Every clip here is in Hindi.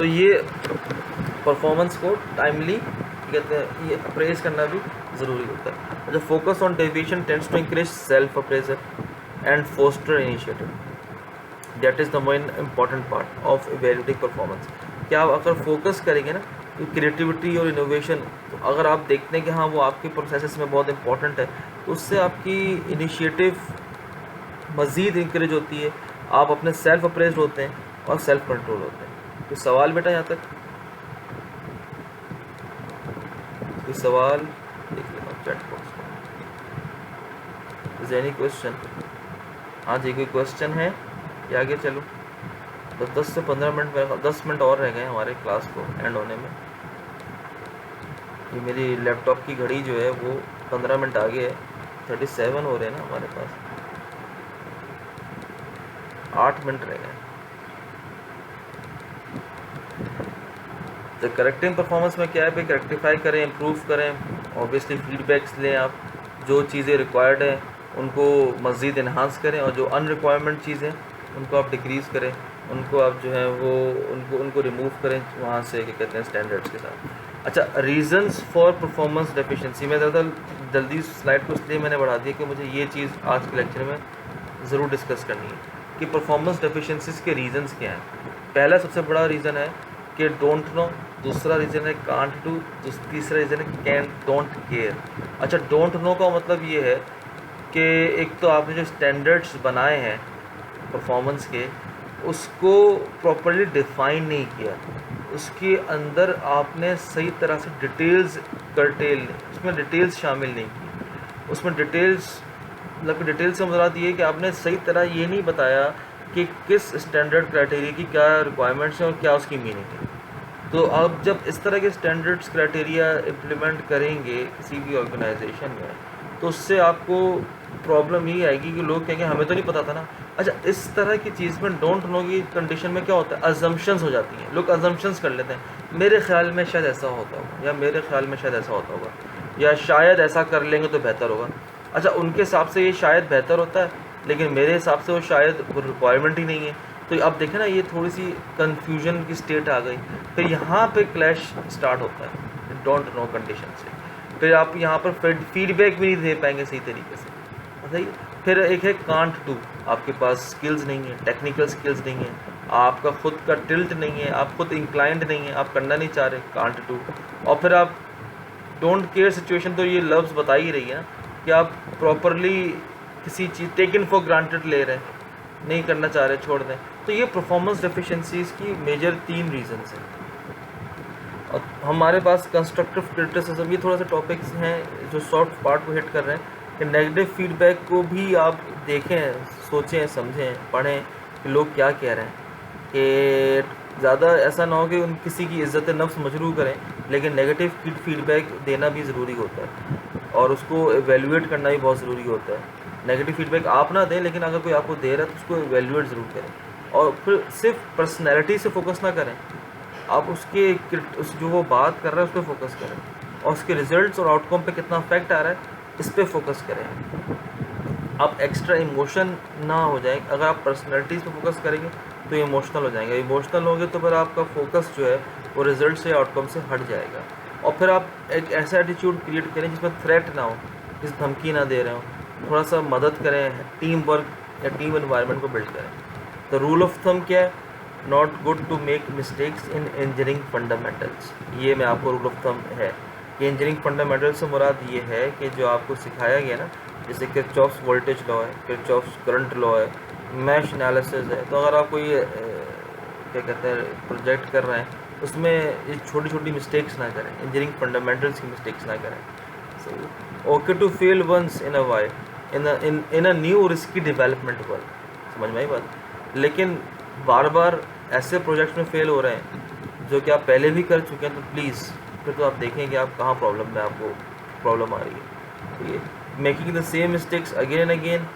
तो ये परफॉर्मेंस को टाइमली कहते हैं ये अप्रेज करना भी ज़रूरी होता है। जो focus on deviation tends to increase self appraisal and foster initiative, that is the main important part of evaluating performance. क्या आप अगर फोकस करेंगे ना क्रिएटिविटी और इनोवेशन, तो अगर आप देखते हैं कि हाँ वो आपके प्रोसेसेस में बहुत इंपॉर्टेंट है, तो उससे आपकी इनिशिएटिव मज़ीद इंक्रेज होती है, आप अपने सेल्फ अप्रेज होते हैं और सेल्फ कंट्रोल होते हैं। तो सवाल बेटा यहाँ तक कोई सवाल देख लेना चैट बॉक्स में, इज एनी क्वेश्चन? हाँ जी, कोई क्वेश्चन है या आगे चलो? तो 10 से 15 मिनट में 10 मिनट और रह गए हमारे क्लास को एंड होने में। ये मेरी लैपटॉप की घड़ी जो है वो 15 मिनट आगे है, 37 हो रहे हैं ना हमारे पास, 8 मिनट रह गए। तो करेक्टिंग परफॉर्मेंस में क्या है भाई, करेक्टिफाई करें, इम्प्रूव करें, ऑब्वियसली फीडबैक्स लें आप, जो चीज़ें रिक्वायर्ड हैं उनको मज़ीद इन्हांस करें और जो अनरिक्वायरमेंट चीज़ें उनको आप डिक्रीज़ करें, उनको आप जो है वो उनको रिमूव करें वहाँ से, क्या कहते हैं, स्टैंडर्ड्स के साथ। अच्छा, रीज़न्स फॉर परफॉर्मेंस डेफिशिएंसी, मैं ज़्यादा जल्दी स्लाइड को इसलिए मैंने बढ़ा दिया कि मुझे ये चीज़ आज के लेक्चर में ज़रूर डिस्कस करनी है कि परफॉर्मेंस डेफिशिएंसीज़ के रीज़न्स क्या हैं। पहला सबसे बड़ा रीज़न है कि डोंट नो, दूसरा रीज़न है कांट डू, तीसरा रीज़न है कैन डोंट केयर। अच्छा, डोंट नो का मतलब ये है कि एक तो आपने जो स्टैंडर्ड्स बनाए हैं परफॉर्मेंस के, उसको प्रॉपर्ली डिफ़ाइन नहीं किया, उसके अंदर आपने सही तरह से डिटेल्स उसमें डिटेल्स शामिल नहीं की। उसमें डिटेल्स मतलब डिटेल्स से मुराद ये है कि आपने सही तरह ये नहीं बताया कि किस स्टैंडर्ड क्राइटेरिया की क्या रिक्वायरमेंट्स हैं और क्या उसकी मीनिंग है। तो आप जब इस तरह के स्टैंडर्ड्स क्राइटेरिया इम्प्लीमेंट करेंगे किसी भी ऑर्गेनाइजेशन में, तो उससे आपको प्रॉब्लम ये आएगी कि लोग कहेंगे हमें तो नहीं पता था ना। अच्छा, इस तरह की चीज़ में डोंट नो की कंडीशन में क्या होता है, अजम्पशंस हो जाती हैं, लोग अजम्पशंस कर लेते हैं, मेरे ख्याल में शायद ऐसा होता होगा, या मेरे ख्याल में शायद ऐसा होता होगा, या शायद ऐसा कर लेंगे तो बेहतर होगा। अच्छा, उनके हिसाब से ये शायद बेहतर होता है, लेकिन मेरे हिसाब से वो शायद रिक्वायरमेंट ही नहीं है। तो अब देखें ना, ये थोड़ी सी कन्फ्यूजन की स्टेट आ गई, फिर यहाँ पे क्लैश स्टार्ट होता है डोंट नो कंडीशन से। फिर आप यहाँ पर फीडबैक भी नहीं दे पाएंगे सही तरीके से, सही। फिर एक है कांट डू, आपके पास स्किल्स नहीं है, टेक्निकल स्किल्स नहीं है, आपका खुद का टिल्ट नहीं है, आप खुद इंक्लाइंड नहीं है, आप करना नहीं चाह रहे, कांट डू। और फिर आप डोंट केयर सिचुएशन, तो ये लफ्ज़ बता ही रही है ना कि आप प्रॉपरली किसी चीज़ टेकन फॉर ग्रांटेड ले रहे हैं, नहीं करना चाह रहे, छोड़ दें। तो ये परफॉर्मेंस डेफिशिएंसीज़ की मेजर 3 रीजंस हैं। और हमारे पास कंस्ट्रक्टिव क्रिटिसिज्म, ये थोड़ा सा टॉपिक्स हैं जो सॉफ्ट पार्ट को हिट कर रहे हैं कि नेगेटिव फीडबैक को भी आप देखें, सोचें, समझें, पढ़ें कि लोग क्या कह रहे हैं, कि ज़्यादा ऐसा ना हो कि उन किसी की इज़्ज़त नफ्स मजरूह करें, लेकिन नेगेटिव फीडबैक देना भी ज़रूरी होता है और उसको एवेल्यूएट करना भी बहुत ज़रूरी होता है। नेगेटिव फीडबैक आप ना दें, लेकिन अगर कोई आपको दे रहा है तो उसको एवेल्यूएट ज़रूर करें। और फिर सिर्फ पर्सनैलिटी से फोकस ना करें, आप उस जो वो बात कर रहा है उस पर फोकस करें, और उसके रिजल्ट्स और आउटकम पे कितना इफेक्ट आ रहा है इस पर फोकस करें। आप एक्स्ट्रा इमोशन ना हो जाए, अगर आप पर्सनैलिटीज़ पे फोकस करेंगे तो इमोशनल हो जाएंगे, इमोशनल होंगे तो फिर आपका फोकस जो है वो रिजल्ट से आउटकम से हट जाएगा। और फिर आप एक ऐसा एटीट्यूड क्रिएट करें जिसमें थ्रेट ना हो, जिस धमकी ना दे रहे हो, थोड़ा सा मदद करें, टीम वर्क या टीम एनवायरनमेंट को बिल्ड करें। तो रूल ऑफ थंब क्या है, not good to make mistakes in engineering fundamentals. ये मैं आपको रूल ऑफ थंब है कि इंजीनियरिंग फंडामेंटल्स से मुराद ये है कि जो आपको सिखाया गया ना, जैसे किरचॉफ्स वोल्टेज लॉ है, किरचॉफ्स करंट लॉ है, मैश एनालिसिस है। तो अगर आप कोई क्या कहते हैं प्रोजेक्ट कर रहे हैं, उसमें ये छोटी छोटी मिस्टेक्स ना करें, इंजीनियरिंग फंडामेंटल्स की मिस्टेक्स ना करें। Okay to fail once in a while in a new risky development world, समझ में आई बात। लेकिन बार बार ऐसे प्रोजेक्ट्स में फेल हो रहे हैं जो कि आप पहले भी कर चुके हैं, तो प्लीज़ फिर तो आप देखें कि आप कहाँ प्रॉब्लम में आपको प्रॉब्लम आ रही है। तो ये making the same mistakes again and again,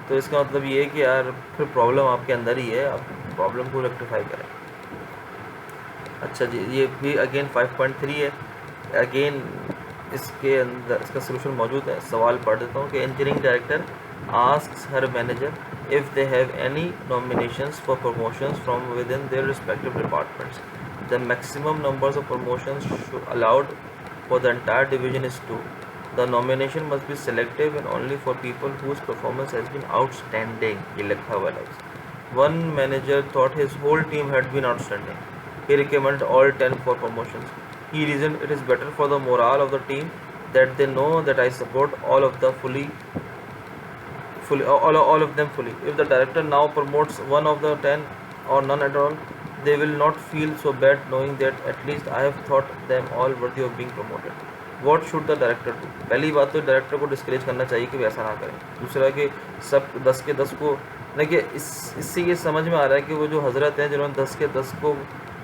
तो इसका मतलब ये है कि यार फिर प्रॉब्लम आपके अंदर ही है, आप प्रॉब्लम को रेक्टिफाई करें। अच्छा जी, ये भी अगेन 5.3 है। अगेन इसके अंदर इसका सोल्यूशन मौजूद है। सवाल पढ़ देता हूँ कि engineering director asks her manager if they have any nominations for promotions from with in their respective departments. The maximum numbers of promotions allowed for the entire division is 2. The nomination must be selective and only for people whose performance has been outstanding. ये लिखा हुआ है. One manager thought his whole team had been outstanding. He recommended all 10 for promotions. He reasoned it is better for the morale of the team that they know that I support all of them fully. If the director now promotes one of the 10 or none at all, they will not feel so bad knowing that at least I have thought them all worthy of being promoted. What should the director do? पहली बात तो डायरेक्टर को डिस्करेज करना चाहिए कि वे ऐसा ना करें. दूसरा कि सब 10 के 10 को देखिए, इससे ये समझ में आ रहा है कि वो जो हजरत हैं जिन्होंने 10 के 10 को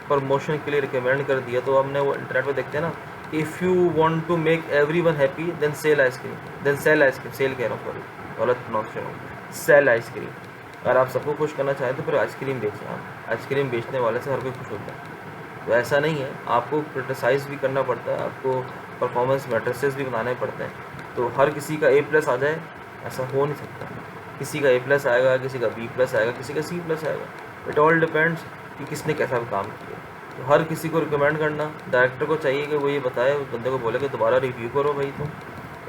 प्रमोशन के लिए रिकमेंड कर दिया, तो हमने वो इंटरनेट पर देखते हैं ना, if you want to make everyone happy then sell ice cream, sell कह रहा हूँ, सॉरी गलत प्रोनाउंसिएशन हो, सेल आइसक्रीम. अगर आप सबको खुश करना चाहें तो फिर आइसक्रीम बेचें. आप आइसक्रीम बेचने वाले से हर कोई खुश होता है. तो ऐसा नहीं है, आपको क्रिटिसाइज़ भी करना पड़ता है, आपको परफॉर्मेंस मैट्रिसेस भी बनाने पड़ते हैं. तो हर किसी का A+ आ जाए ऐसा हो नहीं सकता. किसी का A+ आएगा, किसी का B+ आएगा, किसी का C+ आएगा. इट ऑल डिपेंड्स कि किसने कैसा काम किया. तो हर किसी को रिकमेंड करना, डायरेक्टर को चाहिए कि वो ये बताए, उस बंदे को बोले कि दोबारा रिव्यू करो भाई तुम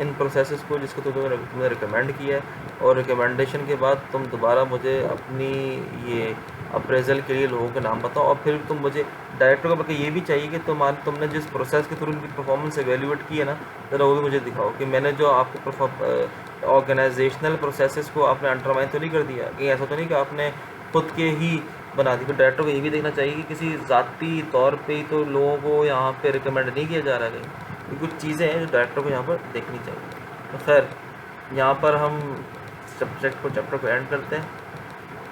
इन प्रोसेसेस को जिसको तुमने रिकमेंड किया है, और रिकमेंडेशन के बाद तुम दोबारा मुझे अपनी ये अप्रेजल के लिए लोगों के नाम बताओ. और फिर तुम मुझे डायरेक्टर को बल्कि ये भी चाहिए कि तुमने जिस प्रोसेस के थ्रू उनकी परफॉर्मेंस एवेल्यूएट की है ना, ज़रा वो भी मुझे दिखाओ कि मैंने जो आपको ऑर्गेनाइजेशनल प्रोसेसेस को आपने अंडरमाइन तो नहीं कर दिया, कि ऐसा तो नहीं कि आपने खुद के ही बना दी. तो डायरेक्टर को ये भी देखना चाहिए कि किसी ज़ाती तौर पे ही तो लोगों को यहाँ पे रिकमेंड नहीं किया जा रहा है. ये कुछ चीज़ें हैं जो डायरेक्टर को यहाँ पर देखनी चाहिए. तो खैर, यहाँ पर हम चैप्टर को एंड करते हैं,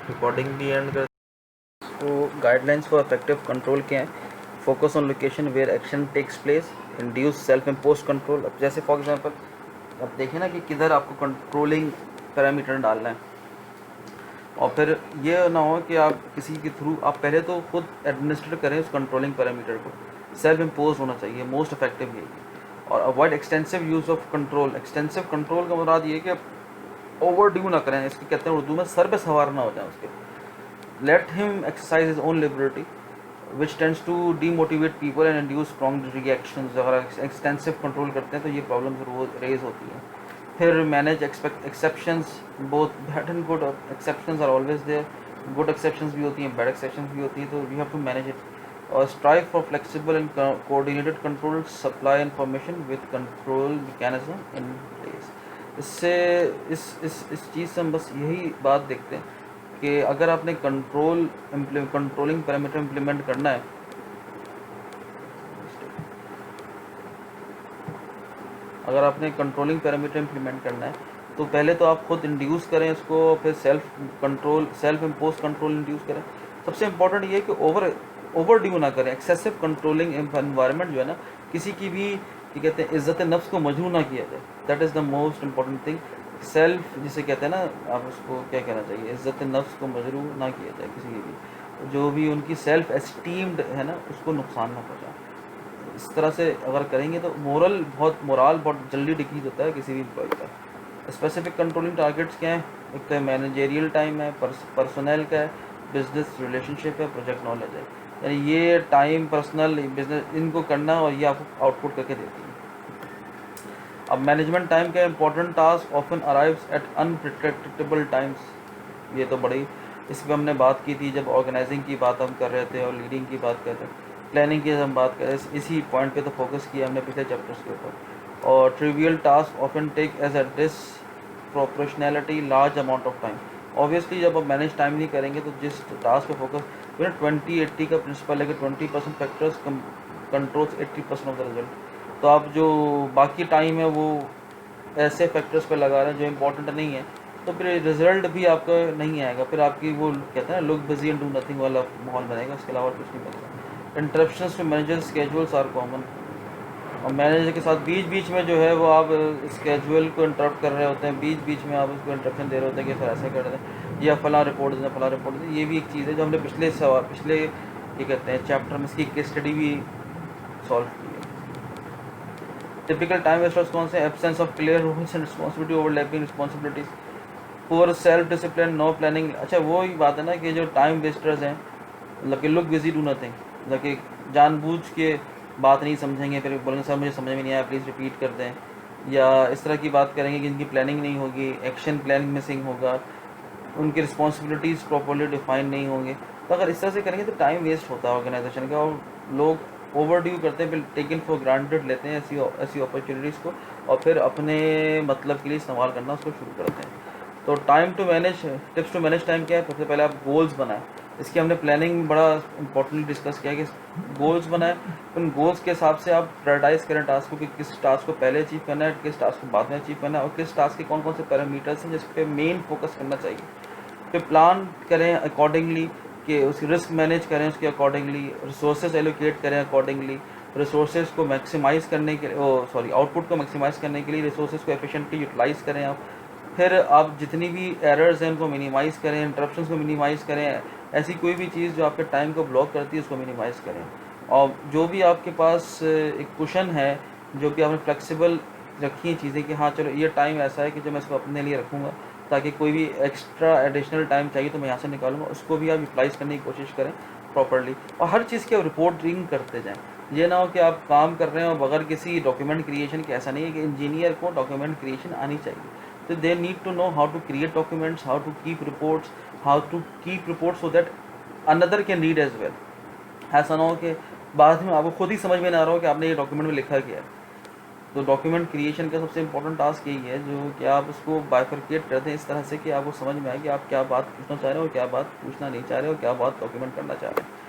रिकॉर्डिंग भी एंड करते हैं. तो गाइडलाइंस फॉर इफेक्टिव कंट्रोल क्या है? Focus on location where action takes place, induce self impose control. अब जैसे फॉर एग्जांपल अब देखें ना कि किधर आपको कंट्रोलिंग पैरामीटर डालना है, और फिर ये ना हो कि आप किसी के थ्रू आप पहले तो खुद एडमिनिस्टर करें उस कंट्रोलिंग पैरामीटर को. सेल्फ इम्पोज होना चाहिए, मोस्ट इफेक्टिव यही. और avoid extensive use of control. Extensive control का मुराद ये है कि ओवर ड्यू ना करें, इसको कहते हैं उर्दू में सर पे सवार ना हो जाए उसके. Let him exercise his own liberty which tends to demotivate people and induce strong reactions. अगर एक्सटेंसिव कंट्रोल करते हैं तो ये प्रॉब्लम रेज होती है. फिर manage exceptions, both bad and good exceptions are always there. Good exceptions भी होती हैं, बैड एक्सेप्शंस भी होती हैं, तो you have to manage it. और strive for flexible and coordinated control, supply information with control mechanism in place. इससे इस चीज़ से हम बस यही बात देखते हैं कि अगर आपने कंट्रोलिंग पैरामीटर इम्प्लीमेंट करना है, अगर आपने कंट्रोलिंग पैरामीटर इम्प्लीमेंट करना है तो पहले तो आप खुद इंड्यूस करें इसको, फिर सेल्फ इम्पोज कंट्रोल इंड्यूस करें. सबसे इम्पोर्टेंट ये है कि ओवर ड्यू ना करें. एक्सेसिव कंट्रोलिंग एनवायरनमेंट जो है ना, किसी की भी क्या कहते हैं इज़्ज़त नफ्स को मजरू ना किया जाए. That is the most important thing. Self जिसे कहते हैं ना, आप उसको क्या कहना चाहिए, इज़्ज़त नफ्स को मजरू ना किया जाए. किसी की भी जो भी उनकी सेल्फ एस्टीम्ड है ना, उसको नुकसान ना पहुँचाए. इस तरह से अगर करेंगे तो मोरल बहुत जल्दी डिक्रीज होता है किसी भी एम्प्लॉय का. स्पेसिफिक कंट्रोलिंग टारगेट्स क्या हैं? एक तो मैनेजेरियल टाइम है, पर्सनल का है, बिजनेस रिलेशनशिप है, प्रोजेक्ट नॉलेज है. यानी ये टाइम, पर्सनल, बिजनेस, इनको करना और ये आपको आउटपुट करके देती है. अब मैनेजमेंट टाइम का important task often arrives eight unpredictable times. ये तो बड़ी, इस पर हमने बात की थी जब ऑर्गेनाइजिंग की बात हम कर रहे थे और लीडिंग की बात कर रहे थे, प्लानिंग की हम बात करें, इसी पॉइंट पे तो फोकस किया हमने पिछले चैप्टर्स के ऊपर. और trivial task often take as a disproportionality large amount of time. Obviously जब आप मैनेज टाइम नहीं करेंगे तो जिस टास्क पे फोकस, 20-80 का प्रिंसिपल है कि 20% factors controls 80% of the result. तो आप जो बाकी टाइम है वो ऐसे फैक्टर्स पे लगा रहे हैं जो इम्पोर्टेंट नहीं है, तो फिर रिजल्ट भी आपका नहीं आएगा. फिर आपकी वो कहते हैं ना look busy and do nothing वाला माहौल बनेगा, उसके अलावा कुछ नहीं बनेगा. Interruptions to manager schedules are common. और मैनेजर के साथ बीच बीच में जो है वो आप स्केजुअल को इंटरप्ट कर रहे होते हैं, बीच बीच में आप उसको इंटरप्शन दे रहे होते हैं कि सर ऐसे कर रहे हैं या फला रिपोर्ट दें, फला रिपोर्ट दें. ये भी एक चीज़ है जो हमने पिछले ये कहते हैं चैप्टर में इसकी केस स्टडी भी सॉल्व की है. टिपिकल टाइम वेस्टर्स कौन से? Absence of clear rules and responsibility, overlapping responsibilities, poor self discipline, no planning. अच्छा वो ही बात है ना कि जो टाइम वेस्टर्स हैं, मतलब कि लुक बिजी डू नथिंग, मतलब कि जानबूझ के बात नहीं समझेंगे, फिर बोलेंगे सर मुझे समझ में नहीं आया प्लीज़ रिपीट कर दें, या इस तरह की बात करेंगे कि इनकी प्लानिंग नहीं होगी, एक्शन प्लानिंग मिसिंग होगा, उनकी रिस्पॉन्सिबिलिटीज़ प्रॉपर्ली डिफाइन नहीं होंगे। तो अगर इस तरह से करेंगे तो टाइम वेस्ट होता है ऑर्गेनाइजेशन का, और लोग ओवर ड्यू करते हैं, फिर टेकन फॉर ग्रांटेड लेते हैं ऐसी अपॉर्चुनिटीज़ को, और फिर अपने मतलब के लिए इस्तेमाल करना उसको शुरू करते हैं। तो time to manage, tips to manage time क्या है? सबसे पहले आप गोल्स बनाएं। इसकी हमने प्लानिंग बड़ा इंपॉर्टेंटली डिस्कस किया कि गोल्स बनाएं, उन गोल्स के हिसाब से आप प्रायोरिटाइज करें टास्क को कि किस टास्क को पहले अचीव करना है, किस टास्क को बाद में अचीव करना है, और किस टास्क के कौन कौन से पैरामीटर्स हैं जिस पे मेन फोकस करना चाहिए। फिर प्लान करें अकॉर्डिंगली कि उसकी रिस्क मैनेज करें उसके अकॉर्डिंगली, रिसोर्सेज एलोकेट करें अकॉर्डिंगली, रिसोर्सेज को मैक्सिमाइज़ करने के लिए आउटपुट को मैक्सिमाइज़ करने के लिए रिसोर्सेज को एफिशिएंटली यूटिलाइज़ करें आप। फिर आप जितनी भी एरर्स हैं उनको मिनिमाइज़ करें, इंटरप्शंस को मिनिमाइज़ करें, ऐसी कोई भी चीज़ जो आपके टाइम को ब्लॉक करती है उसको मिनिमाइज़ करें। और जो भी आपके पास एक कुशन है, जो कि आपने फ्लेक्सिबल रखी हैं चीज़ें कि हाँ चलो ये टाइम ऐसा है कि जो मैं इसको अपने लिए रखूँगा, ताकि कोई भी एक्स्ट्रा एडिशनल टाइम चाहिए तो मैं यहाँ से निकालूंगा, उसको भी आप यूटिलाइज़ करने की कोशिश करें प्रॉपर्ली। और हर चीज़ की आप रिपोर्टिंग करते जाएं। ये ना हो कि आप काम कर रहे हैं और बगैर किसी डॉक्यूमेंट क्रिएशन के। ऐसा नहीं है कि इंजीनियर को डॉक्यूमेंट क्रिएशन आनी चाहिए, तो they need to know how to create documents, how to keep reports so that another can read as well. ऐसा ना हो कि बाद में आपको खुद ही समझ में ना आ रहा हो कि आपने ये डॉक्यूमेंट में लिखा क्या है। तो डॉक्यूमेंट क्रिएशन का सबसे इंपॉर्टेंट टास्क यही है जो कि आप उसको बाइफरकेट कर दें इस तरह से कि आपको समझ में आए कि आप क्या बात पूछना चाह रहे हो, क्या बात पूछना नहीं चाह रहे हो, क्या बात डॉक्यूमेंट करना चाह रहे हो।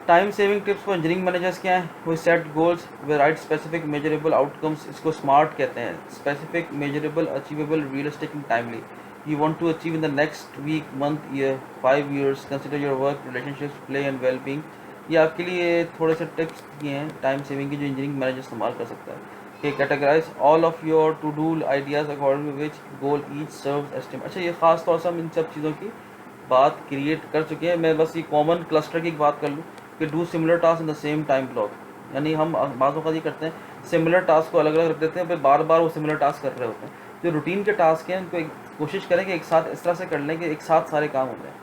Time saving tips for engineering managers क्या है? वो set goals way write specific measurable outcomes, इसको स्मार्ट कहते हैं। Specific, measurable, achievable, realistic and timely. You want to achieve in the next week, month, year, 5 years, consider your work, relationships, play and well being. ये आपके लिए थोड़े से टिप्स दिए हैं टाइम सेविंग की जो इंजीनियरिंग मैनेजर इस्तेमाल कर सकता है। कि categorise all of your to do ideas according to which goal each serves estimate. अच्छा, ये खास तौर से हम इन सब चीज़ों की बात क्रिएट कर चुके हैं। मैं बस ये कॉमन क्लस्टर की बात कर लूँ कि do similar task in the same time block. यानी हम बाज़ वक़्त ये करते हैं सिमिलर टास्क को अलग अलग रख देते हैं, फिर बार बार वो सिमिलर टास्क कर रहे होते हैं। जो रूटीन के टास्क हैं उनको कोशिश करें कि एक साथ इस तरह से कर लें कि एक साथ सारे काम हो जाए।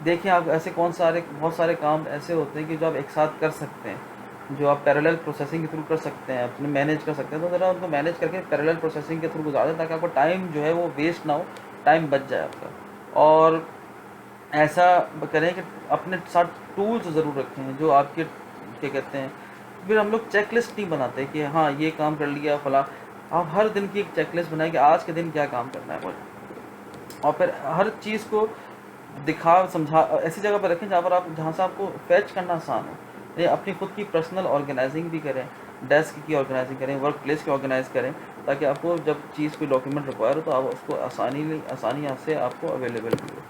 देखिए आप ऐसे बहुत सारे काम ऐसे होते हैं कि जो आप एक साथ कर सकते हैं, जो आप पैरेलल प्रोसेसिंग के थ्रू कर सकते हैं, अपने मैनेज कर सकते हैं। तो ज़रा उनको मैनेज करके पैरेलल प्रोसेसिंग के थ्रू गुजार दें ताकि आपको टाइम जो है वो वेस्ट ना हो, टाइम बच जाए आपका। और ऐसा करें कि अपने साथ टूल्स ज़रूर रखें जो आपके क्या कहते हैं। फिर हम लोग चेक लिस्ट नहीं बनाते कि हाँ ये काम कर लिया फला। आप हर दिन की एक चेक लिस्ट बनाएं कि आज के दिन क्या काम करना है मुझे, और फिर हर चीज़ को दिखा समझा ऐसी जगह पर रखें जहाँ से आपको फैच करना आसान हो। ये अपनी खुद की पर्सनल ऑर्गेनाइजिंग भी करें, डेस्क की ऑर्गेनाइजिंग करें, वर्क प्लेस की ऑर्गेनाइज करें, ताकि आपको जब चीज़ कोई डॉक्यूमेंट रिक्वायर हो तो आप उसको आसानी से आपको अवेलेबल भी हो।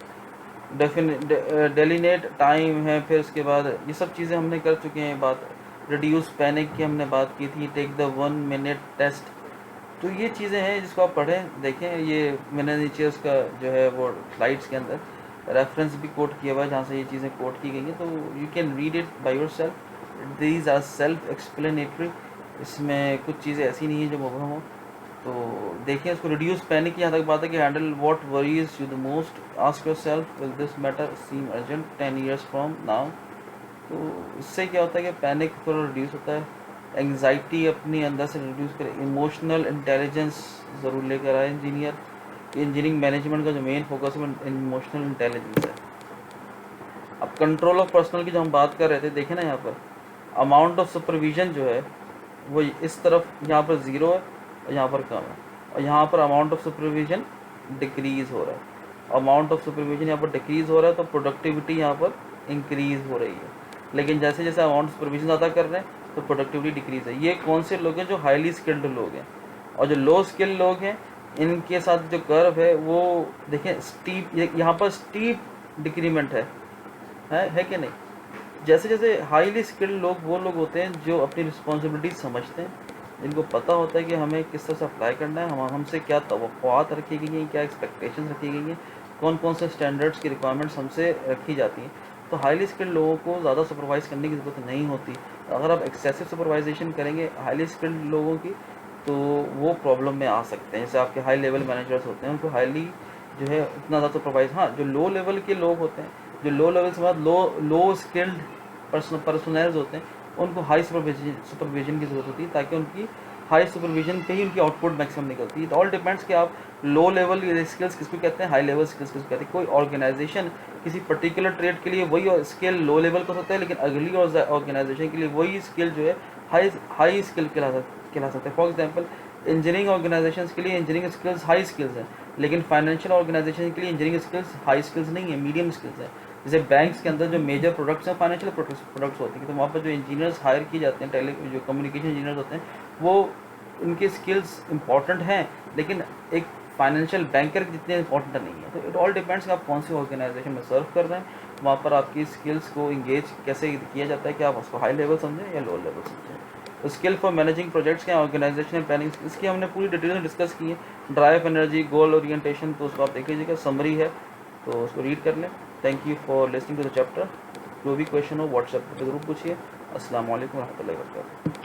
डेलीनेट टाइम है, फिर उसके बाद ये सब चीज़ें हमने कर चुके हैं। बात रिड्यूस पैनिक की हमने बात की थी, टेक द 1 minute टेस्ट। तो ये चीज़ें हैं जिसको आप पढ़ें देखें। ये मैंने नीचे उसका जो है वो स्लाइड्स के अंदर रेफरेंस भी कोट किया हुआ है जहाँ से ये चीज़ें कोट की गई हैं, तो you can read it by yourself. These are self explanatory. इसमें कुछ चीज़ें ऐसी नहीं है जो मुबहम हो। तो देखिए इसको रिड्यूस पैनिक की यहाँ तक बात है कि handle what worries you the most, ask yourself will this matter seem urgent 10 years from now. तो इससे क्या होता है कि पैनिक थोड़ा रिड्यूस होता है, एंग्जाइटी अपनी अंदर से रिड्यूस करें। इमोशनल इंटेलिजेंस ज़रूर लेकर आए इंजीनियरिंग मैनेजमेंट का जो मेन फोकस है इमोशनल इंटेलिजेंस है। अब कंट्रोल ऑफ पर्सनल की जो हम बात कर रहे थे, देखें ना यहाँ पर अमाउंट ऑफ सुपरविजन जो है वो इस तरफ यहाँ पर 0 है और यहाँ पर कम है, और यहाँ पर अमाउंट ऑफ सुपरविजन डिक्रीज़ हो रहा है। अमाउंट ऑफ सुपरविजन यहाँ पर डिक्रीज़ हो रहा है तो प्रोडक्टिविटी यहाँ पर इंक्रीज़ हो रही है। लेकिन जैसे जैसे अमाउंट ऑफ सुपरविजन ज़्यादा कर रहे हैं तो प्रोडक्टिविटी डिक्रीज़ है। ये कौन से लोग हैं? जो हाईली स्किल्ड लोग हैं। और जो लो स्किल्ड लोग हैं इनके साथ जो कर्व है वो देखें स्टीप, यहाँ पर स्टीप डिक्रीमेंट है कि नहीं। जैसे जैसे हाईली स्किल्ड लोग वो लोग होते हैं जो अपनी रिस्पॉन्सिबिलिटी समझते हैं, जिनको पता होता है कि हमें किस तरह से अप्लाई करना है, हमसे क्या तवक्कुआत रखी गई हैं, क्या एक्सपेक्टेशंस रखी गई हैं, कौन कौन से स्टैंडर्ड्स की रिक्वायरमेंट्स हमसे रखी जाती हैं। तो हाईली स्किल्ड लोगों को ज़्यादा सुपरवाइज़ करने की ज़रूरत नहीं होती। अगर आप एक्सेसिव सुपरवाइजेशन करेंगे हाईली स्किल्ड लोगों की तो वो प्रॉब्लम में आ सकते हैं। जैसे आपके हाई लेवल मैनेजर्स होते हैं उनको हाईली जो है उतना ज़्यादा सुपरवाइज, हाँ जो लो लेवल के लोग होते हैं जो लो लेवल से बाद लो स्किल्ड पर्सनल्स होते हैं उनको हाई सुपरविजन की ज़रूरत होती है, ताकि उनकी हाई सुपरविजन पे ही उनकी आउटपुट मैक्सिमम निकलती है। इट ऑल डिपेंड्स कि आप लो लेवल स्किल्स किसको कहते हैं, हाई लेवल स्किल्स किसको कहते हैं। कोई ऑर्गेनाइजेशन किसी पर्टिकुलर ट्रेड के लिए वही स्किल लो लेवल का होता है, लेकिन अगली ऑर्गेनाइजेशन के लिए वही स्किल जो है हाई स्किल कहला सकते हैं। फॉर एग्जाम्पल इंजीनियरिंग ऑर्गेनाइजेशंस के लिए इंजीनियरिंग स्किल्स हाई स्किल्स हैं, लेकिन फाइनेंशियल ऑर्गेनाइजेशन के लिए इंजीनियरिंग स्किल्स हाई स्किल्स नहीं है, मीडियम स्किल्स हैं। जैसे बैंक्स के अंदर जो मेजर प्रोडक्ट्स हैं फाइनेंशियल प्रोडक्ट्स होती हैं, तो वहाँ पर जो इंजीनियर्स हायर किए जाते हैं, जो कम्युनिकेशन इंजीनियर्स होते हैं, वो उनके स्किल्स इंपॉर्टेंट हैं, लेकिन एक फाइनेंशियल बैंकर जितने इंपॉर्टेंट नहीं है। तो इट ऑल डिपेंड्स कि आप कौन सी ऑर्गेनाइजेशन में सर्व कर रहे हैं, वहाँ पर आपकी स्किल्स को इंगेज कैसे किया जाता है कि आप उसको हाई लेवल समझें या लो लेवल समझें। तो स्किल फॉर मैनेजिंग प्रोजेक्ट्स के ऑर्गेनाइजेशनल प्लानिंग, इसकी हमने पूरी डिटेल में डिस्कस की है। ड्राइव एनर्जी, गोल ओरिएंटेशन, तो उसको आप देख लीजिएगा, समरी है, तो उसको रीड कर लें। Thank you for listening to the chapter. जो भी क्वेश्चन हो व्हाट्सएप पर जरूर पूछिए। अस्सलाम वालेकुम रहमतुल्लाहि व बरकातुहू।